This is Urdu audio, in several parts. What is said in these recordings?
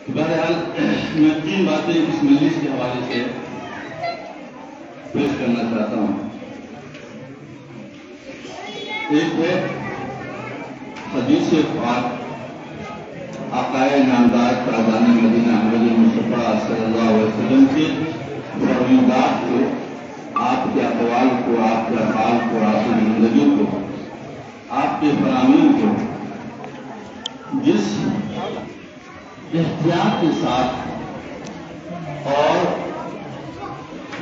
بہرحال میں 3 باتیں اس مجلس کے حوالے سے پیش کرنا چاہتا ہوں۔ ایک ہے حدیث پاک آقا نامدار فیضان مدینہ احمد مصطفیٰ صلی اللہ علیہ وسلم کے فرمودات کو، آپ کے اقوال کو، آپ کے افعال کو، آپ کی زندگی کو، آپ کے فرامین کو جس احتیاط کے ساتھ اور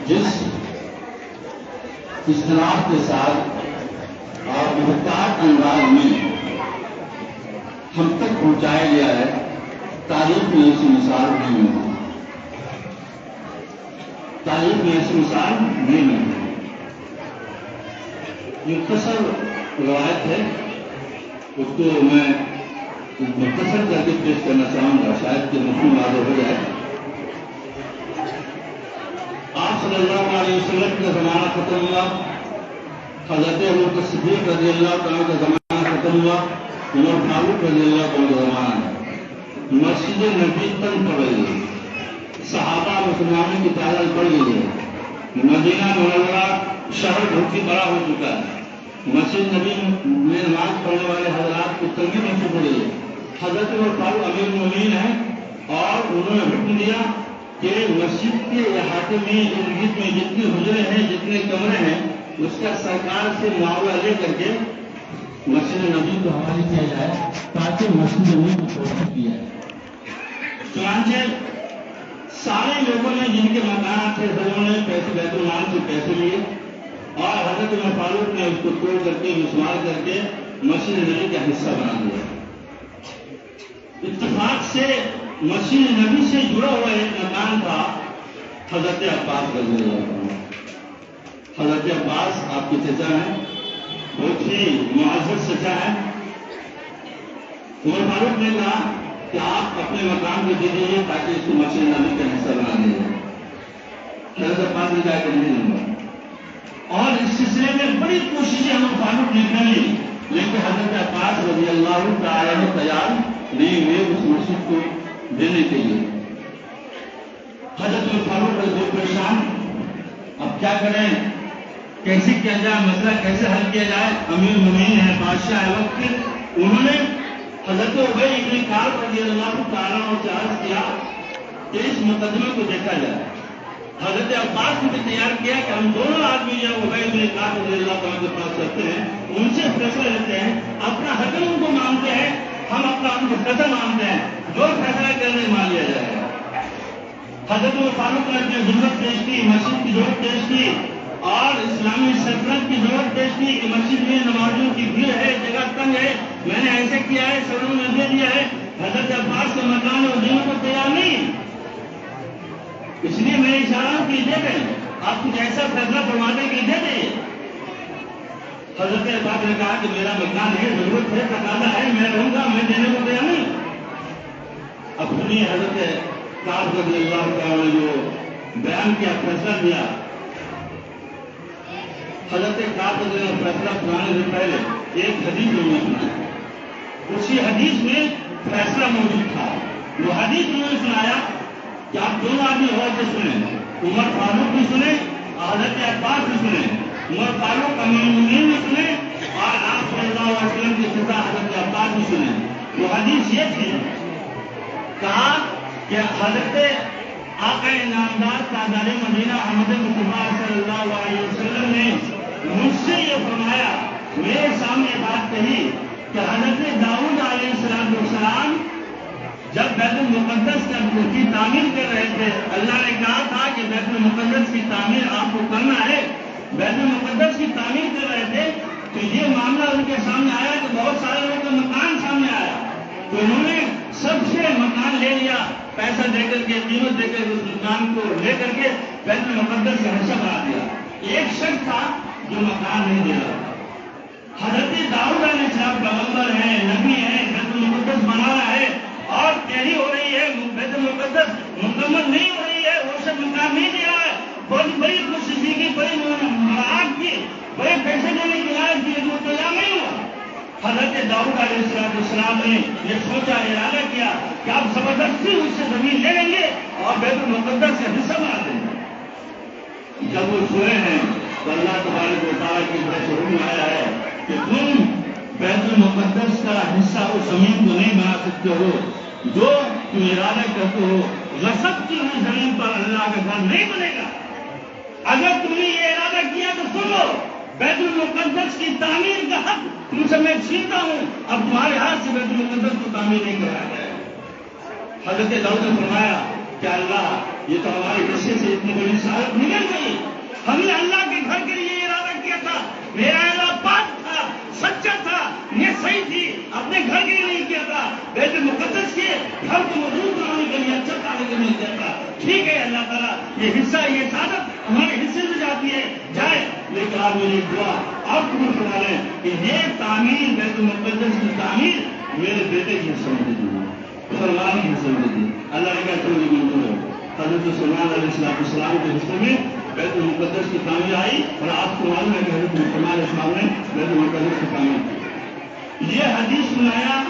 جس اجتناب کے ساتھ اور محتاط انداز میں ہم تک پہنچایا گیا ہے، تاریخ میں ایسی مثال نہیں ملی، تاریخ میں ایسی مثال نہیں ملی۔ مختصر روایت ہے، اس کو میں مختصر کر کے پیش کرنا چاہوں گا، شاید کہ مفہوم واضح ہو جائے۔ آپ صلی اللہ علیہ وسلم کا زمانہ ختم ہوا، حضرت ابوبکر صدیق رضی اللہ تعالیٰ کا زمانہ ختم ہوا، عمر فاروق رضی اللہ تعالیٰ کا زمانہ ہے۔ مسجد نبی تنگ پڑ گئی ہے، صحابہ مسلمانوں کی تعداد بڑھ گئی ہے، مدینہ منورہ شہر بہت ہی بڑا ہو چکا ہے، مسجد نبی میں نماز پڑھنے والے حضرات کو تنگی محسوس ہو رہی ہے۔ حضرت عمر فاروق امیر المومنین ہیں اور انہوں نے حکم دیا کہ مسجد کے احاطے میں ارد گرد میں جتنے حجرے ہیں، جتنے کمرے ہیں، اس کا سرکار سے معاوضہ لے کر کے مسجد نبی کو حوالے کیا جائے تاکہ مسجد نبی کو توسیع کیا جائے۔ چنانچہ سارے لوگوں نے جن کے مکانات تھے سبوں نے پیسے بیت المال سے پیسے لیے اور حضرت عمر فاروق نے اس کو توڑ کر کے مسمار کر کے مسجد نبی کا حصہ بنا دیا۔ اتفاق سے مسجد نبی سے جڑا ہوا ایک مکان تھا حضرت عباس رضی اللہ عنہ۔ حضرت عباس آپ کے چچا ہیں، بہت ہی معزز چچا ہیں۔ عمر فاروق نے کہا کہ آپ اپنے مکان کو دے دیجیے تاکہ اس کو مسجد نبی کا حصہ بنا دیا جائے۔ حضرت عباس نے کہا کہ نہیں دوں گا، اور اس سلسلے میں بڑی کوششیں عمر فاروق نے کری، لیکن حضرت عباس رضی اللہ تعالیٰ عنہ تیار نہیں ہوئے اس مسجد کو دینے کے لیے۔ حضرت عمر فاروق بہت پریشان، اب کیا کریں، کیسے کیا جائے، مسئلہ کیسے حل کیا جائے۔ امیر المومنین ہے، بادشاہ ہے وقت کے، انہوں نے حضرت ابی بن کعب رضی اللہ تعالیٰ عنہ سے عرض کیا کہ اس مقدمے کو دیکھا جائے۔ حضرت عباس نے تیار کیا کہ ہم دونوں آدمی جو ابی بن کعب رضی اللہ تعالیٰ کے پاس چلتے ہیں، ان سے فیصلہ لیتے ہیں، اپنا حکم ان کو مانتے ہیں، ہم اپنا ان کو فیصلہ مانتے ہیں، جو فیصلہ کرنے مان لیا جائے گا۔ حضرت عمر فاروق نے اپنی ضرورت پیش کی، مسجد کی ضرورت پیش کی اور اسلامی سلطنت کی ضرورت پیش کی کہ مسجد میں نمازیوں کی بھیڑ ہے، جگہ تنگ ہے، میں نے ایسے کیا ہے، سروں نے دے دیا ہے۔ حضرت عباس کا مکان ہے، وہ دینے کو تیار نہیں، اس لیے میں اشارہ ہوں کہ دے دیں، آپ کچھ ایسا فیصلہ فرماتے کہ دے دیں۔ حضرت عباس نے کہا کہ میرا مکان ہے، ضرورت ہے، تقاضا ہے، میں رہوں گا، میں دینے کو تیار نہیں۔ اب سنیے حضرت کعب رضی اللہ تعالیٰ نے جو بیان کیا، فیصلہ دیا۔ حضرت کعب رضی اللہ فیصلہ سنانے سے پہلے ایک حدیث انہوں نے سنایا، اسی حدیث میں فیصلہ موجود تھا۔ وہ حدیث انہوں نے سنایا کہ آپ دونوں آدمی غور سے سنیں، عمر فاروق بھی سنیں، حضرت عباس بھی سنیں۔ عمر فاروق امیر المومنین بھی سنیں اور آپ صلی اللہ علیہ وسلم کی سزا حضرت عباس بھی سنیں۔ وہ حدیث یہ تھی، کہا کہ حضرت آقا نامدار تاجدار مدینہ احمد مصطفیٰ صلی اللہ علیہ وسلم نے مجھ سے یہ فرمایا، میرے سامنے بات کہی کہ حضرت داؤد علیہ السلام جب بیت المقدس کی تعمیر کر رہے تھے، اللہ نے کہا تھا کہ بیت المقدس کی تعمیر آپ کو کرنا ہے، بیت المقدس کی تعمیر کر رہے تھے تو یہ معاملہ ان کے سامنے آیا کہ بہت سارے لوگوں کا مکان سامنے آیا، تو انہوں نے سب سے مکان لے لیا، پیسہ دے کر کے، قیمت دے کر اس مکان کو لے کر کے بیت المقدس کا حصہ بنا دیا۔ ایک شخص تھا جو مکان نہیں دے رہا تھا۔ حضرت داؤد علیہ السلام پیغمبر ہے، نبی ہے، بیت المقدس بنانا ہے اور تیاری ہو رہی ہے، بیت المقدس مکمل نہیں ہو رہی ہے، وہ سب مکان نہیں دے رہا ہے، بہت بڑی کوشش کی، بڑی مراعات کی، بڑے پیسے دینے کی لائق کی، وہ تیار نہیں ہوا۔ حضرت داؤد علیہ السلام نے یہ سوچا، ارادہ کیا کہ آپ زبردستی اس سے زمین لے لیں گے اور بیت المقدس سے حصہ بنا دیں گے۔ جب وہ سوئے ہیں تو اللہ تبارک و تعالیٰ کی طرف سے حکم آیا ہے کہ تم بیت المقدس کا حصہ اس زمین کو نہیں بنا سکتے ہو جو تم ارادہ کرتے ہو، غصب کی ہوئی زمین پر اللہ کا گھر نہیں بنے گا۔ اگر تم نے یہ ارادہ کیا تو سنو، بیت المقدس کی تعمیر کا حق تم سے میں چھینتا ہوں، اب تمہارے ہاتھ سے بیت المقدس کو تعمیر نہیں کرایا جائے۔ حضرت داؤد نے فرمایا کہ اللہ، یہ تو ہمارے حصے سے اتنی بڑی سعادت نکل گئی، ہم نے اللہ کے گھر کے لیے ارادہ کیا تھا، میرا ارادہ پاک تھا، سچا تھا، یہ صحیح تھی، اپنے گھر کے لیے نہیں کیا تھا، بیت المقدس کے گھر کو مضبوط بنانے کے لیے، اچھا کرنے کے لیے کیا تھا۔ ٹھیک ہے اللہ تعالیٰ، یہ حصہ، یہ سعادت ہمارے حصے سے جاتی ہے، جائے، لیکن آپ میری دعا آپ قبول کرا لیں کہ یہ تعمیر، بیت المقدس کی تعمیر میرے بیٹے کی حصہ میں دی، مسلمان کی حصہ میں دی۔ اللہ نے کہا چلو یہ منظور ہے۔ حضرت سلیمان علیہ السلام کے حصے میں بیت المقدس کی تعمیر آئی، اور آپ کو معلوم ہے کہ حضرت سلیمان علیہ السلام نے بیت المقدس کی تعمیر کی۔ یہ حدیث سنایا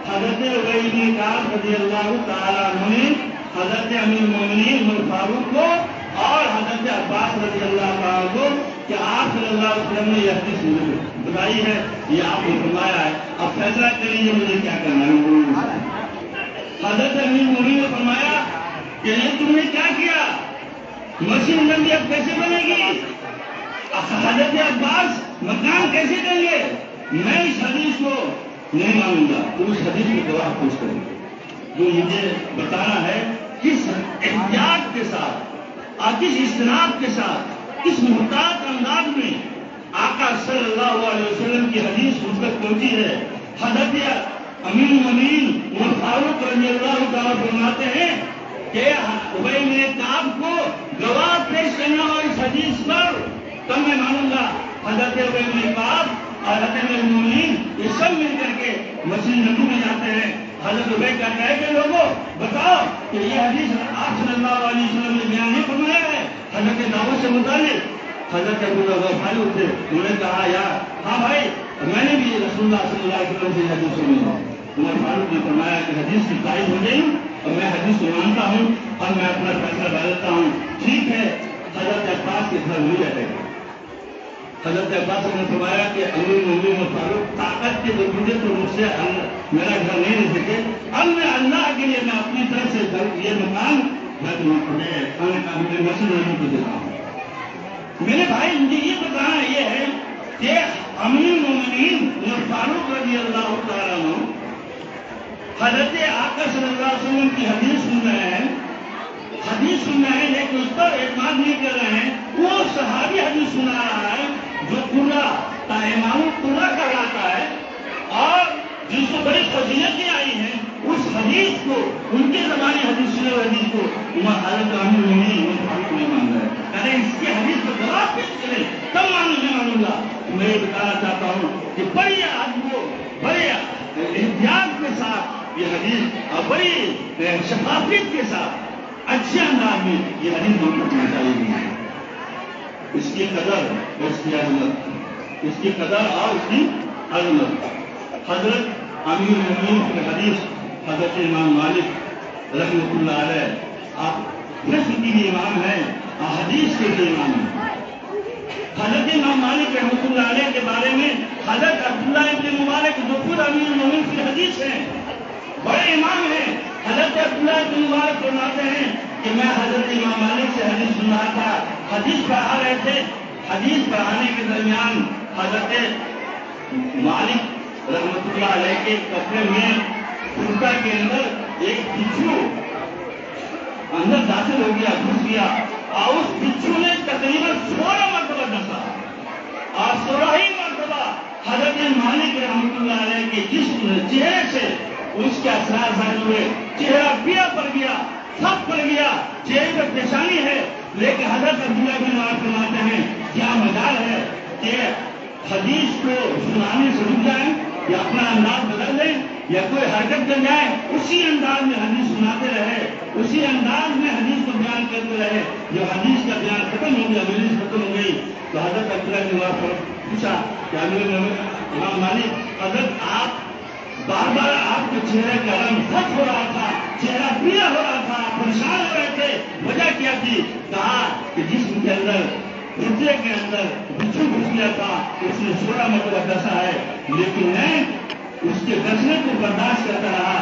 حضرت ابی بن کعب رضی اللہ تعالیٰ عنہ نے حضرت امیر المومنین عمر فاروق کو اور حضرت عباس رضی اللہ تعالیٰ کو کہ آپ صلی اللہ علیہ وسلم نے یہ حدیث بتائی ہے، یہ آپ نے فرمایا ہے، اب فیصلہ کریے مجھے کیا کرنا ہے۔ حضرت امیر المومنین نے فرمایا کہ یہ تم نے کیا کیا، مسجد نبی اب کیسے بنے گی، حضرت عباس مکان کیسے دیں گے، میں اس حدیث کو نہیں مانوں گا، تو اس حدیث میں گواہ پوچھ کروں جو مجھے بتانا ہے کس احتیاط کے ساتھ اور کس اجتناب کے ساتھ، کس محتاط انداز میں آقا صلی اللہ علیہ وسلم کی حدیث مجھ تک پہنچی ہے۔ حضرت امیر المومنین عمر فاروق رضی اللہ تعالیٰ فرماتے ہیں کہ ابی بن کعب کو گواہ پیش کرنا ہو اس حدیث پر تب میں مانوں گا۔ حضرت ابی بن کعب اور حضرت امیر المومنین یہ سب مل کر کے مسجد نبوی میں جاتے ہیں۔ حضرت ابی کہتا ہے کہ لوگوں بتاؤ کہ یہ حدیث آپ صلی اللہ علیہ وسلم نے بیان نہیں فرمایا ہے حضرت داؤد سے متعلق۔ حضرت ابو غفاری اٹھے، انہوں نے کہا یار ہاں بھائی میں نے بھی رسول اللہ صلی اللہ علیہ وسلم سے یہ حدیث سنی ہے۔ عمر فاروق نے فرمایا کہ حدیث کی تائید ہو گئی اور میں حدیث کو مانتا ہوں اور میں اپنا فیصلہ ڈالتا ہوں۔ ٹھیک ہے، حضرت عباس کے گھر نہیں رہتے۔ حضرت عباس نے فرمایا کہ امیر المومنین عمر فاروق طاقت کے درمیان تو مجھ سے میرا گھر نہیں رہ سکے، اب میں اللہ کے لیے میں اپنی طرف سے یہ مکان میں تمہیں مسجد نبوی کو دیتا ہوں۔ میرے بھائی مجھے یہ بتانا یہ ہے کہ امیر المومنین عمر فاروق رضی اللہ تعالیٰ عنہ حضرت آقا صلی اللہ علیہ وسلم کی حدیث سن رہے ہیں، لیکن اس پر اعتماد نہیں کر رہے ہیں۔ وہ صحابی حدیث سنا رہا ہے جو امام قرہ کہلاتا ہے اور جن کو بڑی فضیلتیں آئی ہیں، اس حدیث کو، ان کے زمانے حدیث سنے ہوئے حدیث کو حضرت امیر المومنین عمر فاروق نہیں مان رہے ہیں۔ کہتے ہیں اس کی حدیث کو گواہ پیش کریں تب مانوں گا۔ میں یہ بتانا چاہتا ہوں کہ بڑی آدمیوں، بڑے احتیاط کے ساتھ یہ حدیث اور بڑی شفافیت کے ساتھ اچھے انداز میں یہ حدیث ہم کو چاہیے۔ اس کی قدر اور اس کی عظمت، اس کی قدر اور اس کی عظمت۔ حضرت امیر المومنین کی حدیث حضرت امام مالک رحمۃ اللہ علیہ، آپ فقہ کے امام ہیں اور حدیث کے بھی امام ہیں۔ حضرت امام مالک رحمۃ اللہ علیہ کے بارے میں حضرت عبداللہ ابن مبارک جو خود امیر المومنین کی حدیث ہیں، بڑے امام ہیں، حضرت عبداللہ ابن مبارک فرماتے ہیں کہ میں حضرت امام مالک سے حدیث سن رہا تھا، حدیث پڑھا رہے تھے، حدیث پڑھانے کے درمیان حضرت مالک رحمۃ اللہ علیہ کے کپڑے میں کرتا کے اندر ایک بچھو اندر داخل ہو گیا، گھس گیا، اور اس بچھو نے تقریباً 16 مرتبہ ڈسا اور 16 ہی مرتبہ حضرت مالک رحمۃ اللہ علیہ کے جسم چہرے سے اس کے اثرات ظاہر ہوئے، چہرہ پیلا پڑ گیا، سب پڑ گیا، چہرے پر پریشانی ہے، لیکن حضرت عبداللہ بن عمر فرماتے ہیں کیا مجال ہے کہ حدیث کو سنانے سے رک جائیں یا اپنا انداز بدل دیں یا کوئی حرکت کر جائے، اسی انداز میں حدیث سناتے رہے، اسی انداز میں حدیث کو بیان کرتے رہے۔ جب حدیث کا بیان ختم ہو گیا، مجلس ختم ہو گئی، تو حضرت عبداللہ بن عمر کو پوچھا کہ امیر امام مالک، حضرت آپ بار بار آپ کے چہرے کا رنگ خط ہو رہا تھا، چہرہ پیلا ہو رہا تھا، پریشان ہو رہے تھے، وجہ کیا تھی؟ کہا کہ جسم کے اندر، ہردے کے اندر بچھو گھس گیا تھا، اس نے 16 مرتبہ ڈسا ہے، لیکن میں اس کے ڈسنے کو برداشت کرتا رہا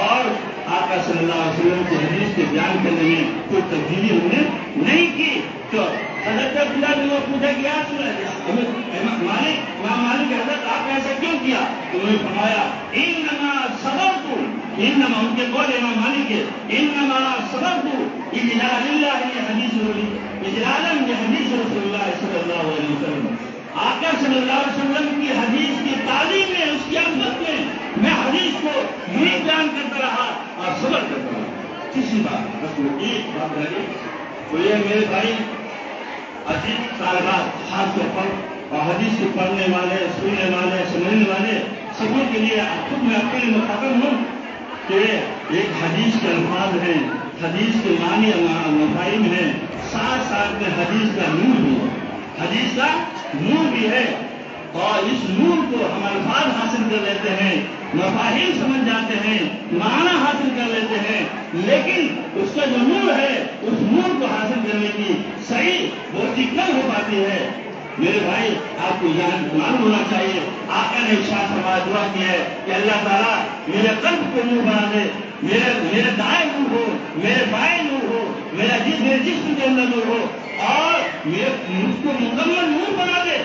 اور آقا صلی اللہ علیہ وسلم کی حدیث کے بیان کرنے میں کوئی تبدیلی ہم نے نہیں کی۔ تو حضرت عبداللہ بن عمر پوچھا کہ امام مالک حضرت آپ نے ایسا کیوں کیا؟ تو انہوں نے فرمایا انما صبرت، انما، ان کے قول امام مالک ہے، انما صبرت اجلال اللہ حدیث اجلالا لحدیث رسول اللہ صلی اللہ علیہ وسلم۔ آقا صلی اللہ علیہ وسلم کی حدیث کی تعلیم میں، اس کی عظمت میں میں حدیث کو یوں ہی بیان کرتا رہا اور صبر کرتا رہا۔ کسی بات بس وہ ایک بات لگے تو یہ میرے بھائی عزیز طالبات، خاص طور پر اور حدیث کو پڑھنے والے، سننے والے، سمجھنے والے سبوں کے لیے خود میں اپنے لیے مخاطب ہوں کہ ایک حدیث کے الفاظ ہیں، حدیث کے معنی مفاہیم ہیں، ساتھ ساتھ میں حدیث کا نور بھی ہے، حدیث کا نور بھی ہے، اور اس نور کو ہم الفاظ حاصل کر لیتے ہیں، مفاہیم سمجھ جاتے ہیں، معنی حاصل کر لیتے ہیں، لیکن اس کا جو نور ہے، اس نور کو حاصل کرنے کی صحیح بہت ہی کم ہو پاتی ہے۔ میرے بھائی آپ کو معلوم ہونا چاہیے، آقا نے ارشاد فرمایا، دعا کی ہے کہ اللہ تعالیٰ میرے قلب کو نور بنا دے، میرے دائیں نور ہو، میرے بائیں نور ہو، میرے جسم کے اندر نور ہو، اور مجھ کو مکمل نور بنا دے،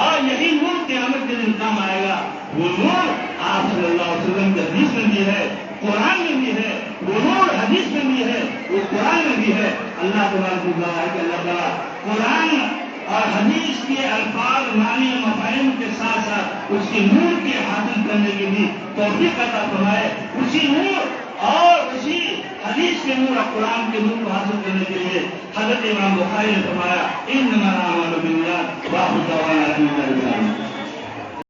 اور یہی نور قیامت کے دن کام آئے گا۔ وہ نور آپ صلی اللہ علیہ وسلم کے حدیث میں بھی ہے، قرآن میں بھی ہے، وہ نور حدیث میں بھی ہے، وہ قرآن میں بھی ہے۔ اللہ تبارک و تعالیٰ کہ اللہ تعالیٰ قرآن اور حدیث کے الفاظ، معنی و مفاہیم کے ساتھ ساتھ اس کے نور کے حاصل کرنے کی بھی توفیق عطا فرمائے۔ اسی نور اور اسی حدیث کے نور اور قرآن کے نور کو حاصل کرنے کے لیے حضرت امام بخاری نے فرمایا انما الاعمال بالنیات وآخر دعوانا الحمد للہ۔